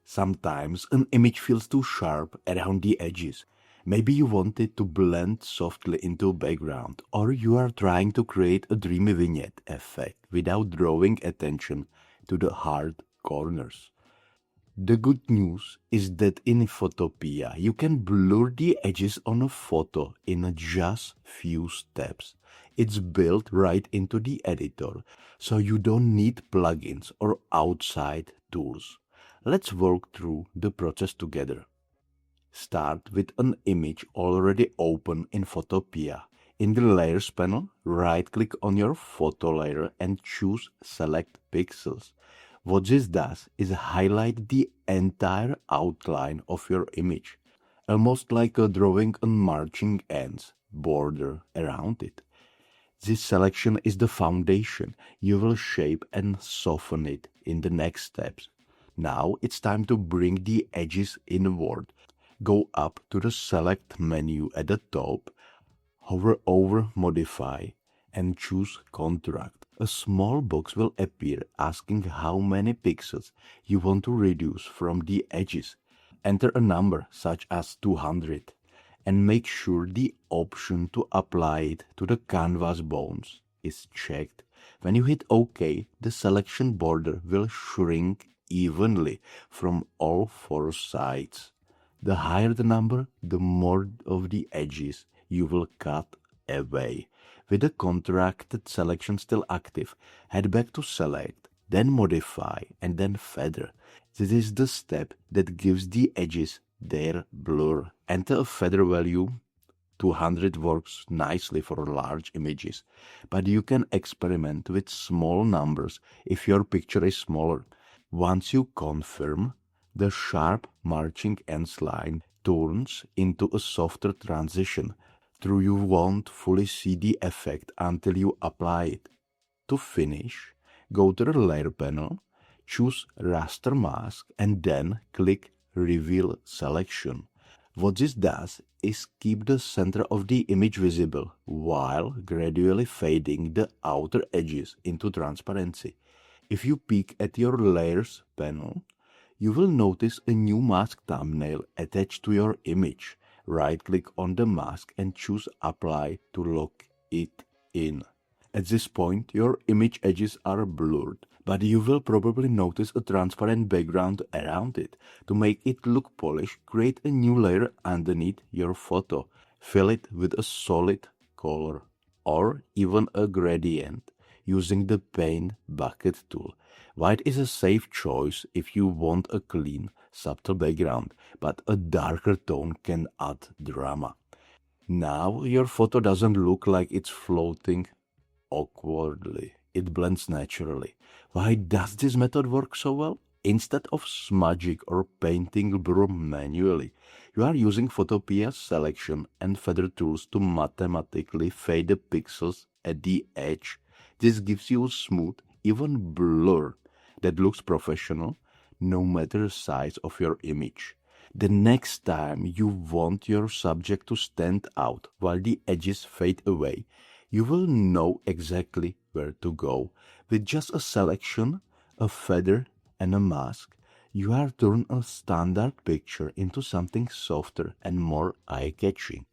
Sometimes an image feels too sharp around the edges. Maybe you want it to blend softly into a background, or you are trying to create a dreamy vignette effect without drawing attention to the hard corners. The good news is that in Photopea, you can blur the edges on a photo in just few steps. It's built right into the editor, so you don't need plugins or outside tools. Let's work through the process together. Start with an image already open in Photopea. In the Layers panel, right-click on your photo layer and choose Select Pixels. What this does is highlight the entire outline of your image, almost like a drawing a marching ants border around it. This selection is the foundation. You will shape and soften it in the next steps. Now it's time to bring the edges inward. Go up to the Select menu at the top, hover over Modify, and choose Contract. A small box will appear asking how many pixels you want to reduce from the edges. Enter a number such as 200 and make sure the option to apply it to the canvas bones is checked. When you hit OK, the selection border will shrink evenly from all four sides. The higher the number, the more of the edges you will cut away. With the contracted selection still active, head back to Select, then Modify, and then Feather. This is the step that gives the edges their blur. Enter a feather value. 200 works nicely for large images, but you can experiment with small numbers if your picture is smaller. Once you confirm, the sharp marching ants line turns into a softer transition. Through you won't fully see the effect until you apply it. To finish, go to the Layer panel, choose Raster Mask, and then click Reveal Selection. What this does is keep the center of the image visible while gradually fading the outer edges into transparency. If you peek at your Layers panel, you will notice a new mask thumbnail attached to your image. Right-click on the mask and choose Apply to lock it in. At this point, your image edges are blurred, but you will probably notice a transparent background around it. To make it look polished, create a new layer underneath your photo. Fill it with a solid color or even a gradient using the Paint Bucket tool. White is a safe choice if you want a clean, subtle background, but a darker tone can add drama. Now your photo doesn't look like it's floating awkwardly. It blends naturally. Why does this method work so well? Instead of smudging or painting blur manually, you are using Photopea's selection and feather tools to mathematically fade the pixels at the edge. This gives you a smooth, even blur that looks professional, no matter the size of your image. The next time you want your subject to stand out while the edges fade away, you will know exactly where to go. With just a selection, a feather, and a mask, you are turning a standard picture into something softer and more eye-catching.